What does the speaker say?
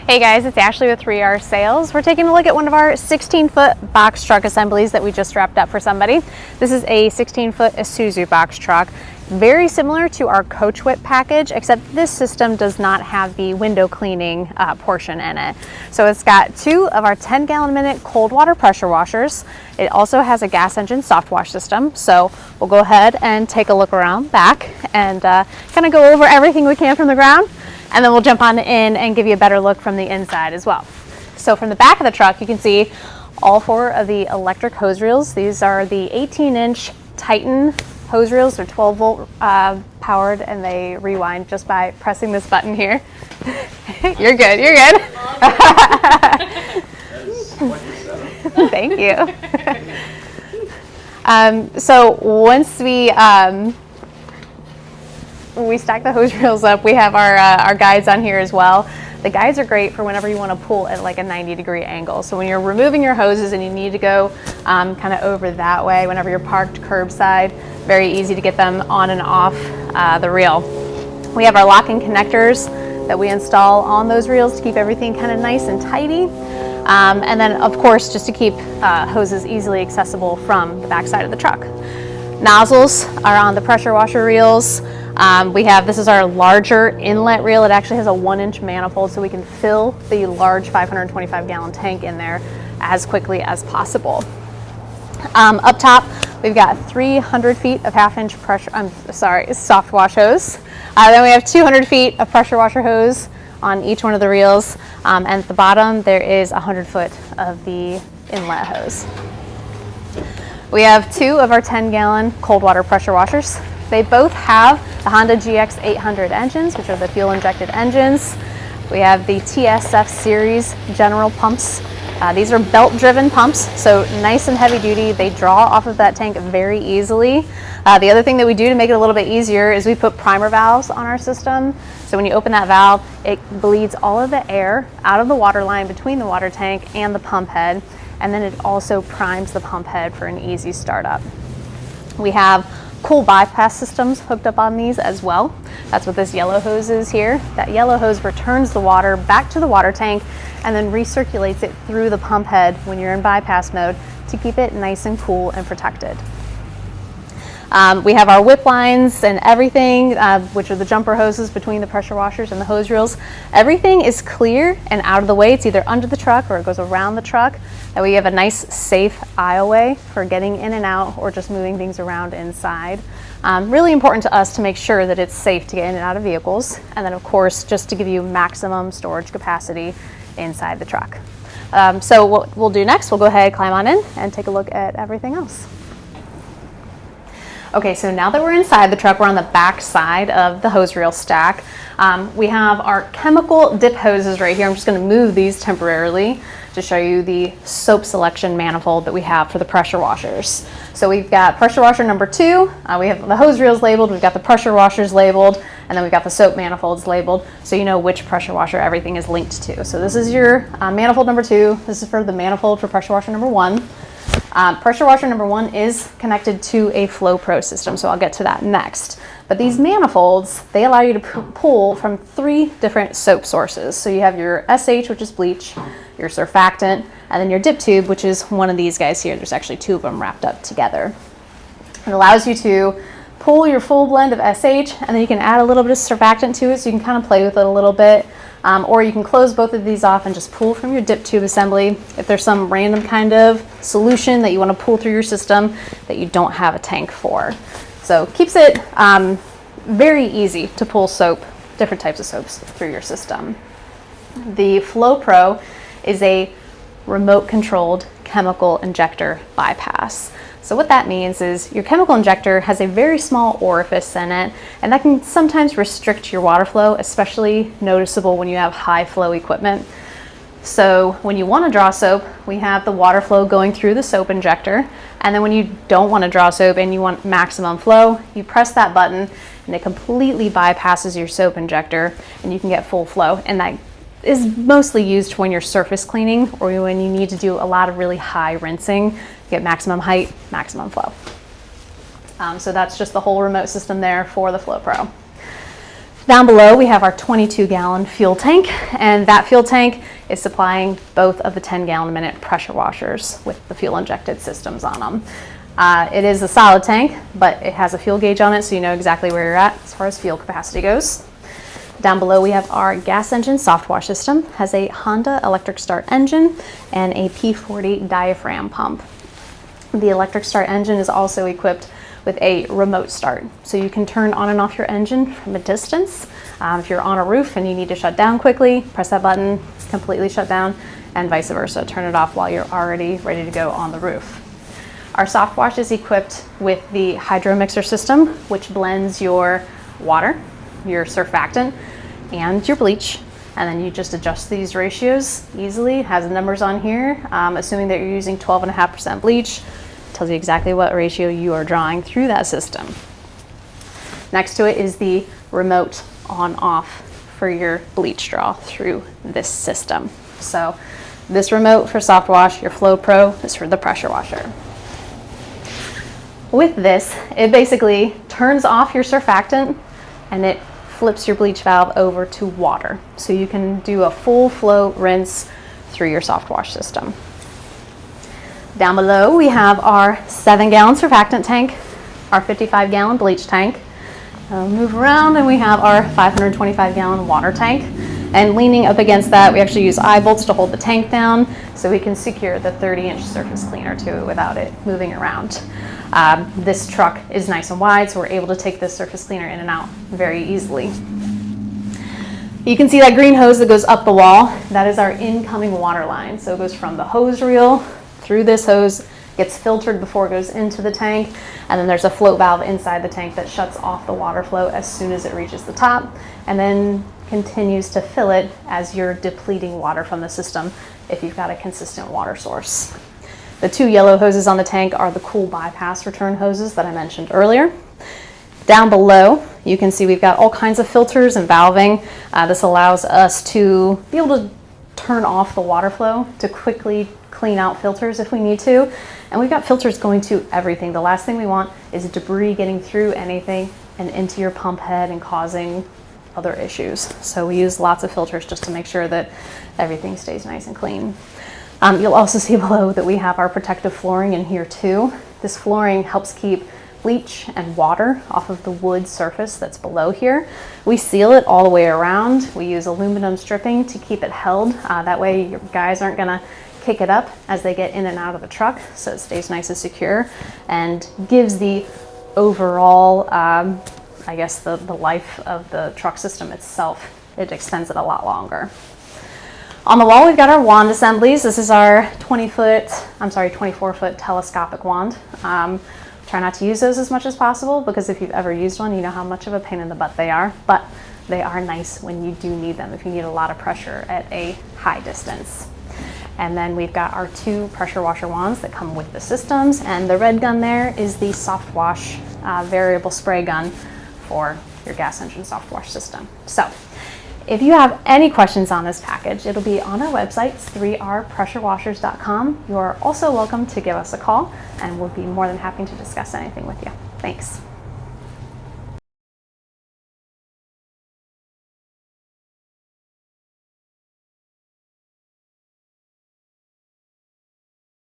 Hey guys, it's Ashley with 3R Sales. We're taking a look at one of our 16-foot box truck assemblies that we just wrapped up for somebody. This is a 16-foot Isuzu box truck. Very similar to our COACHWHIP package, except this system does not have the window cleaning portion in it. So it's got 2 of our 10-gallon-a-minute cold water pressure washers. It also has a gas engine soft wash system. So we'll go ahead and take a look around back and kind of go over everything we can from the ground. And then we'll jump on in and give you a better look from the inside as well. So from the back of the truck, you can see all 4 of the electric hose reels. These are the 18-inch Titan hose reels. They're 12-volt powered, and they rewind just by pressing this button here. You're good, you're good. Thank you. So once we stack the hose reels up, we have our guides on here as well. The guides are great for whenever you want to pull at like a 90-degree angle. So when you're removing your hoses and you need to go kind of over that way, whenever you're parked curbside, very easy to get them on and off the reel. We have our locking connectors that we install on those reels to keep everything kind of nice and tidy. And then of course, just to keep hoses easily accessible from the backside of the truck. Nozzles are on the pressure washer reels. This is our larger inlet reel. It actually has a 1-inch manifold, so we can fill the large 525-gallon tank in there as quickly as possible. Up top, we've got 300 feet of half-inch soft wash hose. Then we have 200 feet of pressure washer hose on each one of the reels. And at the bottom, there is 100 foot of the inlet hose. We have 2 of our 10-gallon cold water pressure washers. They both have the Honda GX 800 engines, which are the fuel-injected engines. We have the TSF series general pumps. These are belt-driven pumps, so nice and heavy-duty. They draw off of that tank very easily. The other thing that we do to make it a little bit easier is we put primer valves on our system. So when you open that valve, it bleeds all of the air out of the water line between the water tank and the pump head, and then it also primes the pump head for an easy startup. We have cool bypass systems hooked up on these as well. That's what this yellow hose is here. That yellow hose returns the water back to the water tank and then recirculates it through the pump head when you're in bypass mode to keep it nice and cool and protected. We have our whip lines and everything, which are the jumper hoses between the pressure washers and the hose reels. Everything is clear and out of the way. It's either under the truck or it goes around the truck. And we have a nice safe aisleway for getting in and out or just moving things around inside. Really important to us to make sure that it's safe to get in and out of vehicles. And then of course, just to give you maximum storage capacity inside the truck. So what we'll do next, we'll go ahead, climb on in and take a look at everything else. Okay, so now that we're inside the truck, we're on the back side of the hose reel stack. We have our chemical dip hoses right here. I'm just gonna move these temporarily to show you the soap selection manifold that we have for the pressure washers. So we've got pressure washer number 2, we have the hose reels labeled, we've got the pressure washers labeled, and then we've got the soap manifolds labeled, so you know which pressure washer everything is linked to. So this is your manifold number 2, this is for the manifold for pressure washer number 1. Pressure washer number 1 is connected to a Flow Pro system, so I'll get to that next. But these manifolds, they allow you to pull from 3 different soap sources. So you have your SH, which is bleach, your surfactant, and then your dip tube, which is one of these guys here. There's actually 2 of them wrapped up together. It allows you to pull your full blend of SH, and then you can add a little bit of surfactant to it, so you can kind of play with it a little bit. Or you can close both of these off and just pull from your dip tube assembly if there's some random kind of solution that you want to pull through your system that you don't have a tank for. So keeps it very easy to pull soap, different types of soaps through your system. The Flow Pro is a remote controlled chemical injector bypass. So what that means is your chemical injector has a very small orifice in it, and that can sometimes restrict your water flow, especially noticeable when you have high flow equipment. So when you want to draw soap, we have the water flow going through the soap injector, and then when you don't want to draw soap and you want maximum flow, you press that button and it completely bypasses your soap injector and you can get full flow. And that is mostly used when you're surface cleaning or when you need to do a lot of really high rinsing, get maximum height, maximum flow. So that's just the whole remote system there for the Flow Pro. Down below, we have our 22-gallon fuel tank, and that fuel tank is supplying both of the 10-gallon-a-minute pressure washers with the fuel-injected systems on them. It is a solid tank, but it has a fuel gauge on it, so you know exactly where you're at as far as fuel capacity goes. Down below, we have our gas engine soft wash system. Has a Honda electric start engine and a P40 diaphragm pump. The electric start engine is also equipped with a remote start, so you can turn on and off your engine from a distance. If you're on a roof and you need to shut down quickly, press that button, completely shut down, and vice versa. Turn it off while you're already ready to go on the roof. Our soft wash is equipped with the hydro mixer system, which blends your water, your surfactant, and your bleach. And then you just adjust these ratios easily. It has numbers on here, assuming that you're using 12.5% bleach. Tells you exactly what ratio you are drawing through that system. Next to it is the remote on-off for your bleach draw through this system. So this remote for soft wash, your Flow Pro is for the pressure washer. With this, it basically turns off your surfactant and it flips your bleach valve over to water. So you can do a full flow rinse through your soft wash system. Down below, we have our 7-gallon surfactant tank, our 55-gallon bleach tank. Move around and we have our 525-gallon water tank. And leaning up against that, we actually use eye bolts to hold the tank down so we can secure the 30-inch surface cleaner to it without it moving around. This truck is nice and wide, so we're able to take this surface cleaner in and out very easily. You can see that green hose that goes up the wall. That is our incoming water line. So it goes from the hose reel through this hose, gets filtered before it goes into the tank, and then there's a float valve inside the tank that shuts off the water flow as soon as it reaches the top, and then continues to fill it as you're depleting water from the system if you've got a consistent water source. The 2 yellow hoses on the tank are the cool bypass return hoses that I mentioned earlier. Down below, you can see we've got all kinds of filters and valving. This allows us to be able to turn off the water flow to quickly clean out filters if we need to. And we've got filters going to everything. The last thing we want is debris getting through anything and into your pump head and causing other issues. So we use lots of filters just to make sure that everything stays nice and clean. You'll also see below that we have our protective flooring in here too. This flooring helps keep bleach and water off of the wood surface that's below here. We seal it all the way around. We use aluminum stripping to keep it held. That way your guys aren't gonna kick it up as they get in and out of the truck, so it stays nice and secure and gives the overall, I guess the life of the truck system itself. It extends it a lot longer. On the wall, we've got our wand assemblies. This is our 24-foot telescopic wand. Try not to use those as much as possible because if you've ever used one, you know how much of a pain in the butt they are, but they are nice when you do need them, if you need a lot of pressure at a high distance. And then we've got our 2 pressure washer wands that come with the systems, and the red gun there is the soft wash variable spray gun for your gas engine soft wash system. So if you have any questions on this package, it'll be on our website, 3rpressurewashers.com. You are also welcome to give us a call, and we'll be more than happy to discuss anything with you. Thanks.